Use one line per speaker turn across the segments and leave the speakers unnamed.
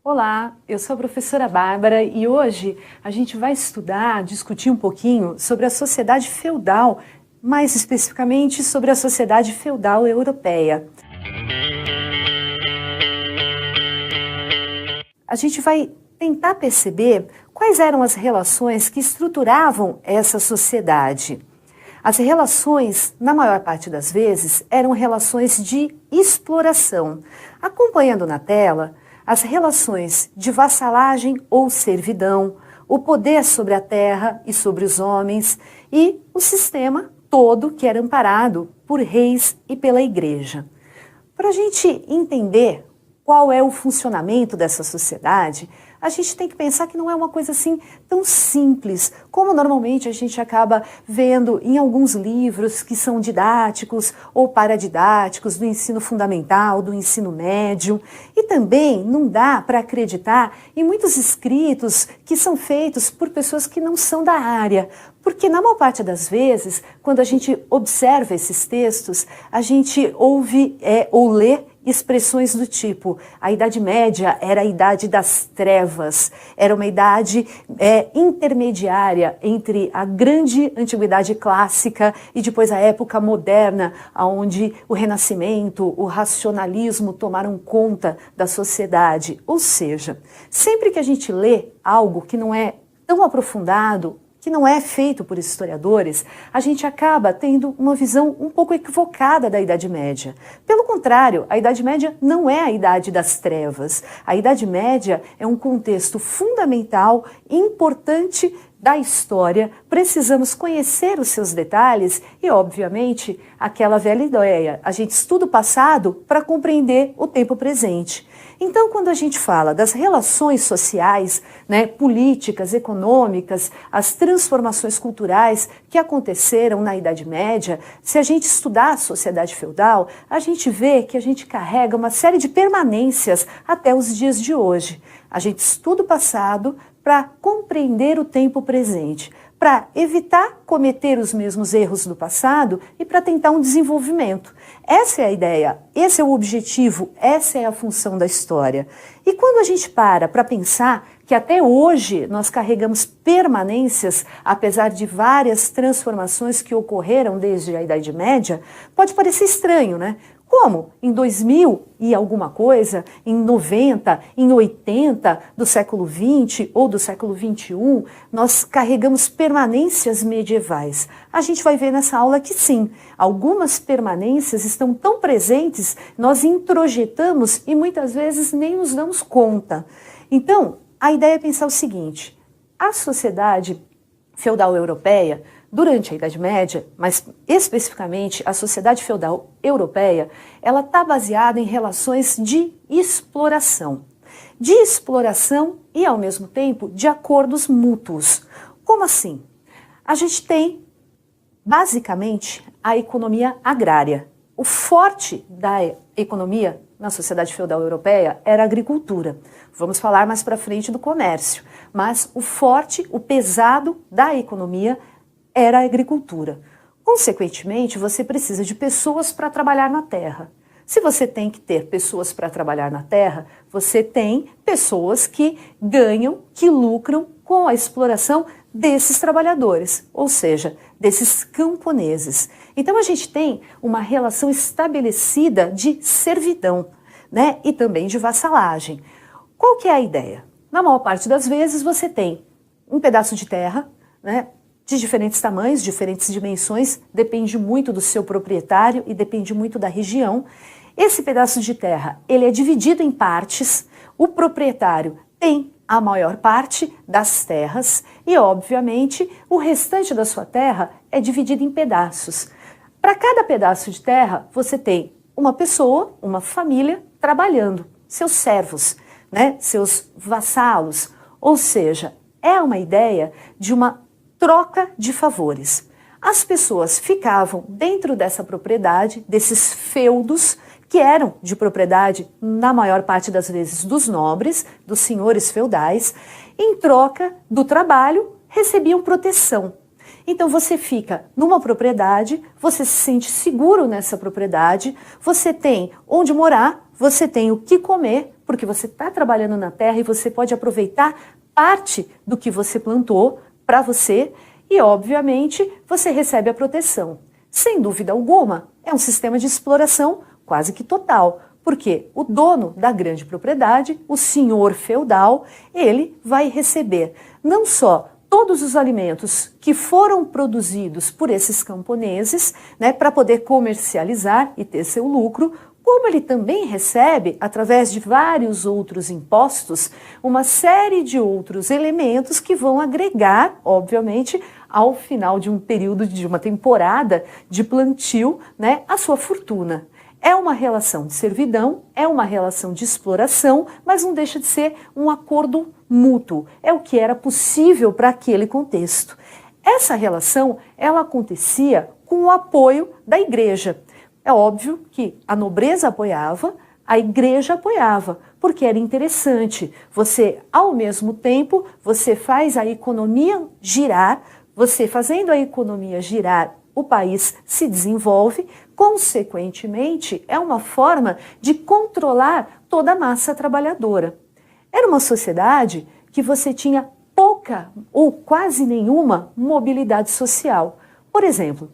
Olá, eu sou a professora Bárbara e hoje a gente vai discutir um pouquinho sobre a sociedade feudal, mais especificamente sobre a sociedade feudal europeia. A gente vai tentar perceber quais eram as relações que estruturavam essa sociedade. As relações, na maior parte das vezes, eram relações de exploração. Acompanhando na tela, as relações de vassalagem ou servidão, o poder sobre a terra e sobre os homens e o sistema todo que era amparado por reis e pela igreja. Para a gente entender qual é o funcionamento dessa sociedade, a gente tem que pensar que não é uma coisa assim tão simples, como normalmente a gente acaba vendo em alguns livros que são didáticos ou paradidáticos do ensino fundamental, do ensino médio. E também não dá para acreditar em muitos escritos que são feitos por pessoas que não são da área, porque na maior parte das vezes, quando a gente observa esses textos, a gente ouve ou lê expressões do tipo: a Idade Média era a idade das trevas, era uma idade intermediária entre a grande antiguidade clássica e depois a época moderna, onde o Renascimento, o racionalismo tomaram conta da sociedade. Ou seja, sempre que a gente lê algo que não é tão aprofundado, que não é feito por historiadores, a gente acaba tendo uma visão um pouco equivocada da Idade Média. Pelo contrário, a Idade Média não é a Idade das Trevas. A Idade Média é um contexto fundamental, importante da história. Precisamos conhecer os seus detalhes e, obviamente, aquela velha ideia: a gente estuda o passado para compreender o tempo presente. Então, quando a gente fala das relações sociais, políticas, econômicas, as transformações culturais que aconteceram na Idade Média, se a gente estudar a sociedade feudal, a gente vê que a gente carrega uma série de permanências até os dias de hoje. A gente estuda o passado para compreender o tempo presente, para evitar cometer os mesmos erros do passado e para tentar um desenvolvimento. Essa é a ideia, esse é o objetivo, essa é a função da história. E quando a gente para pensar que até hoje nós carregamos permanências, apesar de várias transformações que ocorreram desde a Idade Média, pode parecer estranho, né? Como em 2000 e alguma coisa, em 90, em 80 do século XX ou do século XXI, nós carregamos permanências medievais. A gente vai ver nessa aula que sim, algumas permanências estão tão presentes, nós introjetamos e muitas vezes nem nos damos conta. Então, a ideia é pensar o seguinte: a sociedade feudal europeia, durante a Idade Média, mas especificamente a sociedade feudal europeia, ela está baseada em relações de exploração. De exploração e, ao mesmo tempo, de acordos mútuos. Como assim? A gente tem, basicamente, a economia agrária. O forte da economia na sociedade feudal europeia era a agricultura. Vamos falar mais para frente do comércio. Mas o forte, o pesado da economia era a agricultura. Consequentemente, você precisa de pessoas para trabalhar na terra. Se você tem que ter pessoas para trabalhar na terra, você tem pessoas que ganham, que lucram com a exploração desses trabalhadores, ou seja, desses camponeses. Então a gente tem uma relação estabelecida de servidão, e também de vassalagem. Qual que é a ideia? Na maior parte das vezes você tem um pedaço de terra, de diferentes tamanhos, diferentes dimensões, depende muito do seu proprietário e depende muito da região. Esse pedaço de terra, ele é dividido em partes, o proprietário tem a maior parte das terras e, obviamente, o restante da sua terra é dividido em pedaços. Para cada pedaço de terra, você tem uma pessoa, uma família trabalhando, seus servos, seus vassalos, ou seja, é uma ideia de uma troca de favores. As pessoas ficavam dentro dessa propriedade, desses feudos, que eram de propriedade, na maior parte das vezes, dos nobres, dos senhores feudais, em troca do trabalho, recebiam proteção. Então você fica numa propriedade, você se sente seguro nessa propriedade, você tem onde morar, você tem o que comer, porque você está trabalhando na terra e você pode aproveitar parte do que você plantou para você e, obviamente, você recebe a proteção. Sem dúvida alguma, é um sistema de exploração quase que total, porque o dono da grande propriedade, o senhor feudal, ele vai receber não só todos os alimentos que foram produzidos por esses camponeses, né, para poder comercializar e ter seu lucro, como ele também recebe, através de vários outros impostos, uma série de outros elementos que vão agregar, obviamente, ao final de um período, de uma temporada de plantio, né, a sua fortuna. É uma relação de servidão, é uma relação de exploração, mas não deixa de ser um acordo mútuo. É o que era possível para aquele contexto. Essa relação, ela acontecia com o apoio da igreja. É óbvio que a nobreza apoiava, a igreja apoiava, porque era interessante. Você, ao mesmo tempo, você faz a economia girar, você fazendo a economia girar, o país se desenvolve, consequentemente, é uma forma de controlar toda a massa trabalhadora. Era uma sociedade que você tinha pouca ou quase nenhuma mobilidade social. Por exemplo,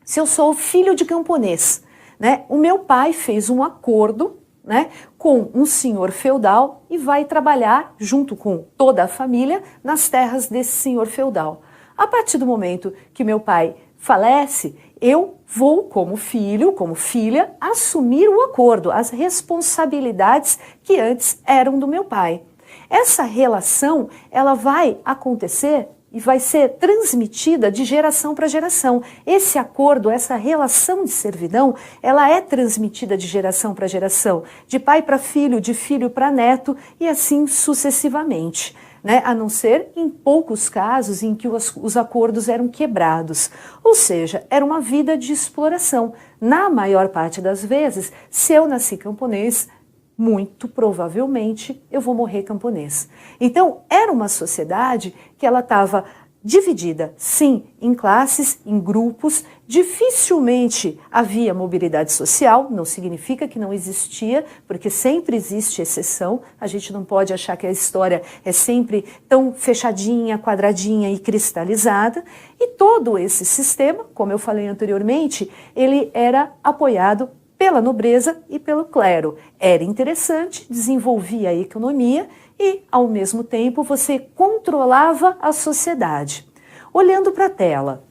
se eu sou filho de camponês, né, o meu pai fez um acordo, né, com um senhor feudal e vai trabalhar junto com toda a família nas terras desse senhor feudal. A partir do momento que meu pai falece, eu vou, como filho, como filha, assumir o acordo, as responsabilidades que antes eram do meu pai. Essa relação, ela vai acontecer e vai ser transmitida de geração para geração. Esse acordo, essa relação de servidão, ela é transmitida de geração para geração, de pai para filho, de filho para neto e assim sucessivamente. Né? A não ser em poucos casos em que os acordos eram quebrados. Ou seja, era uma vida de exploração. Na maior parte das vezes, se eu nasci camponês, muito provavelmente eu vou morrer camponês. Então, era uma sociedade que ela estava dividida, sim, em classes, em grupos. Dificilmente havia mobilidade social, não significa que não existia, porque sempre existe exceção. A gente não pode achar que a história é sempre tão fechadinha, quadradinha e cristalizada. E todo esse sistema, como eu falei anteriormente, ele era apoiado pela nobreza e pelo clero. Era interessante, desenvolvia a economia e, ao mesmo tempo, você controlava a sociedade. Olhando para a tela.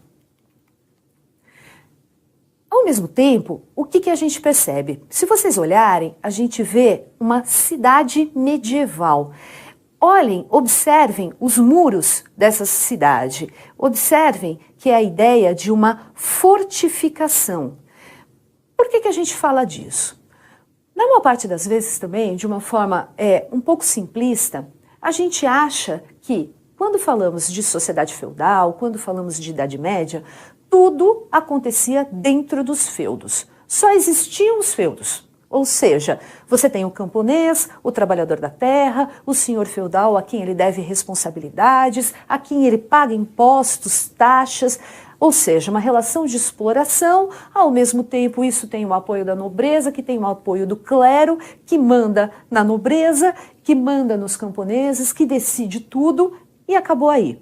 Ao mesmo tempo, o que a gente percebe? Se vocês olharem, a gente vê uma cidade medieval. Olhem, observem os muros dessa cidade. Observem que é a ideia de uma fortificação. Por que a gente fala disso? Na maior parte das vezes também, de uma forma um pouco simplista, a gente acha que quando falamos de sociedade feudal, quando falamos de Idade Média, tudo acontecia dentro dos feudos. Só existiam os feudos. Ou seja, você tem o camponês, o trabalhador da terra, o senhor feudal a quem ele deve responsabilidades, a quem ele paga impostos, taxas. Ou seja, uma relação de exploração, ao mesmo tempo isso tem o apoio da nobreza, que tem o apoio do clero, que manda na nobreza, que manda nos camponeses, que decide tudo e acabou aí.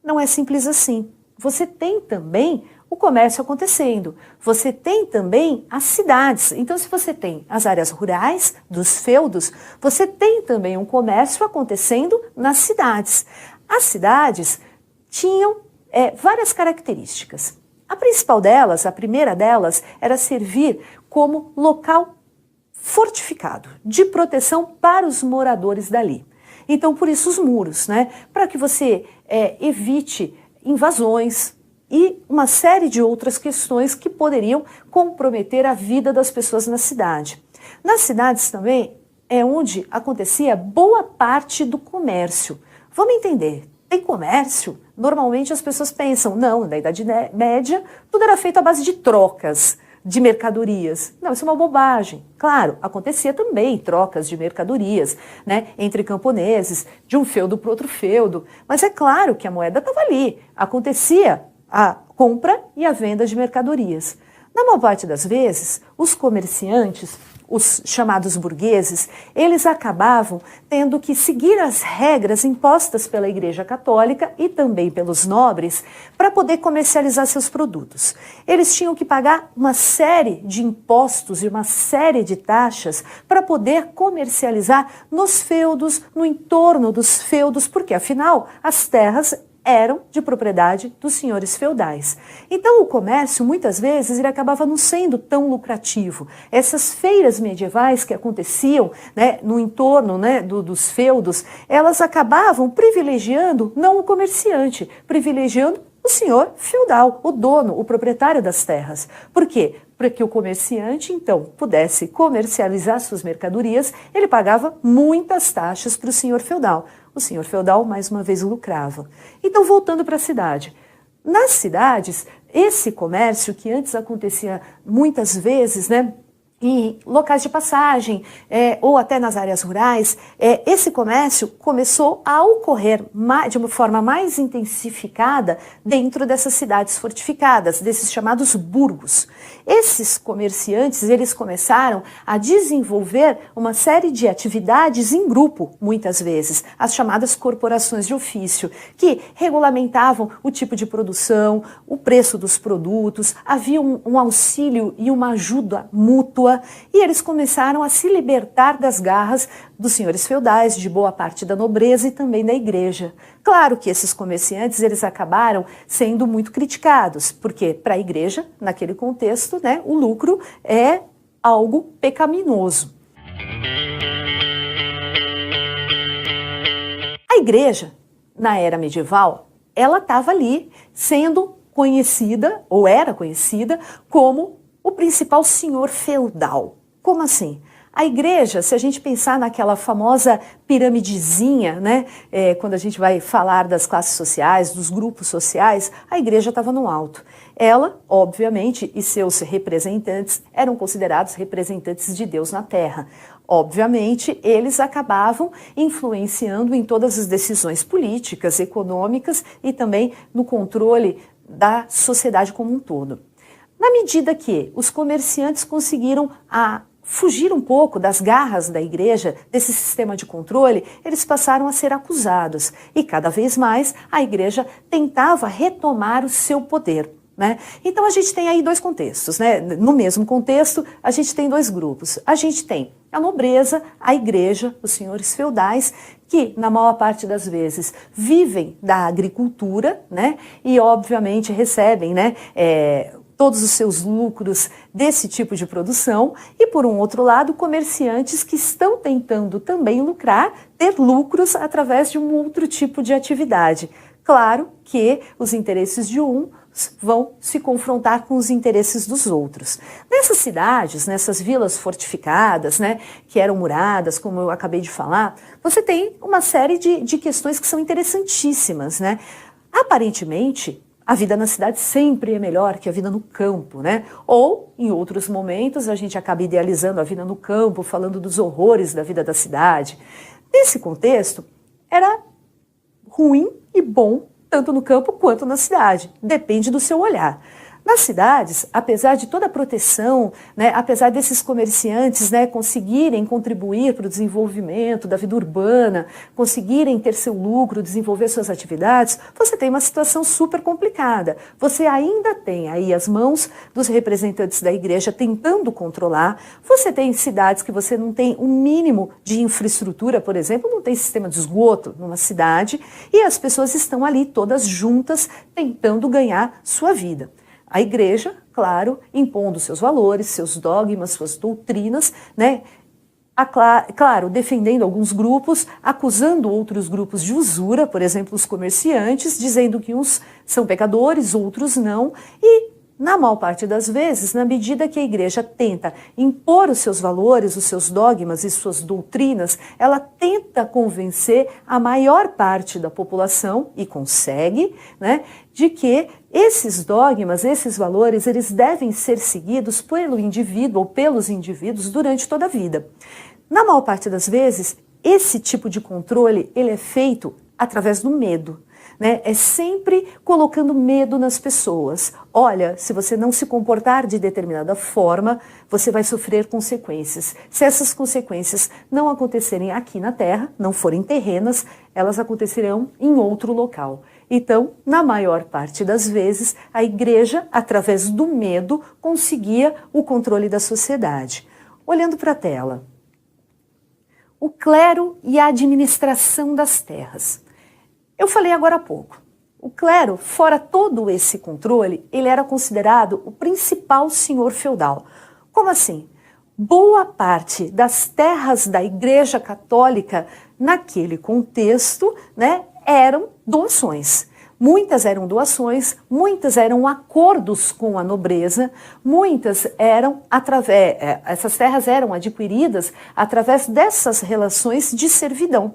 Não é simples assim. Você tem também o comércio acontecendo, você tem também as cidades. Então, se você tem as áreas rurais dos feudos, você tem também um comércio acontecendo nas cidades. As cidades tinham várias características. A principal delas, a primeira delas, era servir como local fortificado, de proteção para os moradores dali. Então, por isso os muros, né? Para que você evite invasões e uma série de outras questões que poderiam comprometer a vida das pessoas na cidade. Nas cidades também é onde acontecia boa parte do comércio. Vamos entender. Tem comércio? Normalmente as pessoas pensam, não, na Idade Média tudo era feito à base de trocas de mercadorias. Não, isso é uma bobagem. Claro, acontecia também trocas de mercadorias, né, entre camponeses, de um feudo para outro feudo, mas é claro que a moeda estava ali, acontecia a compra e a venda de mercadorias. Na maior parte das vezes, os comerciantes, os chamados burgueses, eles acabavam tendo que seguir as regras impostas pela Igreja Católica e também pelos nobres para poder comercializar seus produtos. Eles tinham que pagar uma série de impostos e uma série de taxas para poder comercializar nos feudos, no entorno dos feudos, porque afinal as terras eram de propriedade dos senhores feudais. Então o comércio, muitas vezes, ele acabava não sendo tão lucrativo. Essas feiras medievais que aconteciam, né, no entorno, né, dos feudos, elas acabavam privilegiando não o comerciante, privilegiando o senhor feudal, o dono, o proprietário das terras. Por quê? Para que o comerciante, então, pudesse comercializar suas mercadorias, ele pagava muitas taxas para o senhor feudal. O senhor feudal, mais uma vez, lucrava. Então, voltando para a cidade. Nas cidades, esse comércio que antes acontecia muitas vezes, né, em locais de passagem ou até nas áreas rurais, esse comércio começou a ocorrer de uma forma mais intensificada dentro dessas cidades fortificadas, desses chamados burgos. Esses comerciantes, eles começaram a desenvolver uma série de atividades em grupo, muitas vezes, as chamadas corporações de ofício, que regulamentavam o tipo de produção, o preço dos produtos, havia um auxílio e uma ajuda mútua, e eles começaram a se libertar das garras dos senhores feudais, de boa parte da nobreza e também da igreja. Claro que esses comerciantes, eles acabaram sendo muito criticados, porque para a igreja, naquele contexto, né, o lucro é algo pecaminoso. A igreja, na era medieval, ela estava ali sendo conhecida, ou era conhecida, como o principal senhor feudal. Como assim? A igreja, se a gente pensar naquela famosa piramidezinha, né, quando a gente vai falar das classes sociais, dos grupos sociais, a igreja estava no alto. Ela, obviamente, e seus representantes eram considerados representantes de Deus na Terra. Obviamente, eles acabavam influenciando em todas as decisões políticas, econômicas e também no controle da sociedade como um todo. Na medida que os comerciantes conseguiram fugir um pouco das garras da igreja, desse sistema de controle, eles passaram a ser acusados. E cada vez mais a igreja tentava retomar o seu poder, né? Então a gente tem aí dois contextos, né? No mesmo contexto, a gente tem dois grupos. A gente tem a nobreza, a igreja, os senhores feudais, que na maior parte das vezes vivem da agricultura, né? E obviamente recebem, né, todos os seus lucros desse tipo de produção, e por um outro lado, comerciantes que estão tentando também lucrar, ter lucros através de um outro tipo de atividade. Claro que os interesses de um vão se confrontar com os interesses dos outros. Nessas cidades, nessas vilas fortificadas, né, que eram muradas, como eu acabei de falar, você tem uma série de questões que são interessantíssimas, né? Aparentemente, a vida na cidade sempre é melhor que a vida no campo, né? Ou, em outros momentos, a gente acaba idealizando a vida no campo, falando dos horrores da vida da cidade. Nesse contexto, era ruim e bom, tanto no campo quanto na cidade. Depende do seu olhar. Nas cidades, apesar de toda a proteção, né, apesar desses comerciantes, né, conseguirem contribuir para o desenvolvimento da vida urbana, conseguirem ter seu lucro, desenvolver suas atividades, você tem uma situação super complicada. Você ainda tem aí as mãos dos representantes da igreja tentando controlar. Você tem cidades que você não tem um mínimo de infraestrutura, por exemplo, não tem sistema de esgoto numa cidade, e as pessoas estão ali todas juntas tentando ganhar sua vida. A igreja, claro, impondo seus valores, seus dogmas, suas doutrinas, né? Claro, defendendo alguns grupos, acusando outros grupos de usura, por exemplo, os comerciantes, dizendo que uns são pecadores, outros não, e na maior parte das vezes, na medida que a igreja tenta impor os seus valores, os seus dogmas e suas doutrinas, ela tenta convencer a maior parte da população, e consegue, né, de que esses dogmas, esses valores, eles devem ser seguidos pelo indivíduo ou pelos indivíduos durante toda a vida. Na maior parte das vezes, esse tipo de controle ele é feito através do medo. né? É sempre colocando medo nas pessoas. Olha, se você não se comportar de determinada forma, você vai sofrer consequências. Se essas consequências não acontecerem aqui na Terra, não forem terrenas, elas acontecerão em outro local. Então, na maior parte das vezes, a igreja, através do medo, conseguia o controle da sociedade. Olhando para a tela, o clero e a administração das terras. Eu falei agora há pouco, o clero, fora todo esse controle, ele era considerado o principal senhor feudal. Como assim? Boa parte das terras da Igreja Católica, naquele contexto, né, eram doações. Muitas eram doações, muitas eram acordos com a nobreza, muitas eram essas terras eram adquiridas através dessas relações de servidão.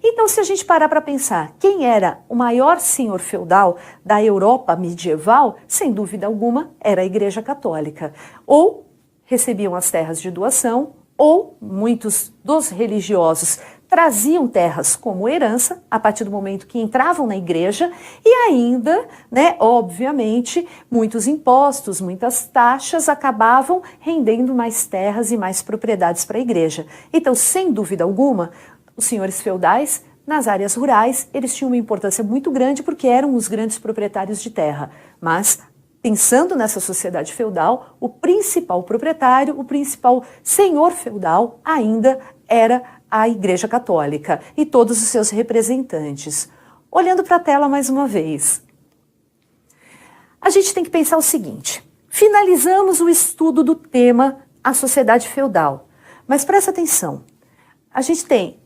Então, se a gente parar para pensar, quem era o maior senhor feudal da Europa medieval, sem dúvida alguma, era a Igreja Católica. Ou recebiam as terras de doação, ou muitos dos religiosos traziam terras como herança, a partir do momento que entravam na igreja, e ainda, né, obviamente, muitos impostos, muitas taxas acabavam rendendo mais terras e mais propriedades para a igreja. Então, sem dúvida alguma, os senhores feudais, nas áreas rurais, eles tinham uma importância muito grande porque eram os grandes proprietários de terra. Mas, pensando nessa sociedade feudal, o principal proprietário, o principal senhor feudal ainda era a Igreja Católica e todos os seus representantes. Olhando para a tela mais uma vez, a gente tem que pensar o seguinte: finalizamos o estudo do tema a sociedade feudal, mas presta atenção, a gente tem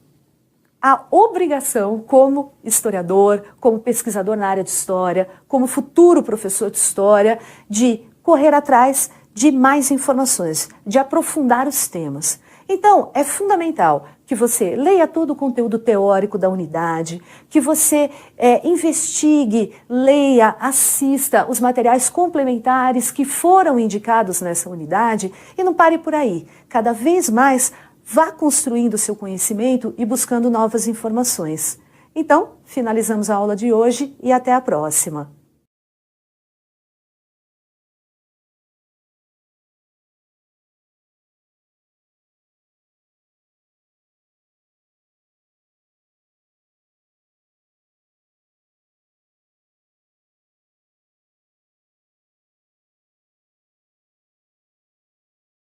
a obrigação, como historiador, como pesquisador na área de história, como futuro professor de história, de correr atrás de mais informações, de aprofundar os temas. Então, é fundamental que você leia todo o conteúdo teórico da unidade, que você investigue, leia, assista os materiais complementares que foram indicados nessa unidade e não pare por aí. Cada vez mais, vá construindo seu conhecimento e buscando novas informações. Então, finalizamos a aula de hoje e até a próxima.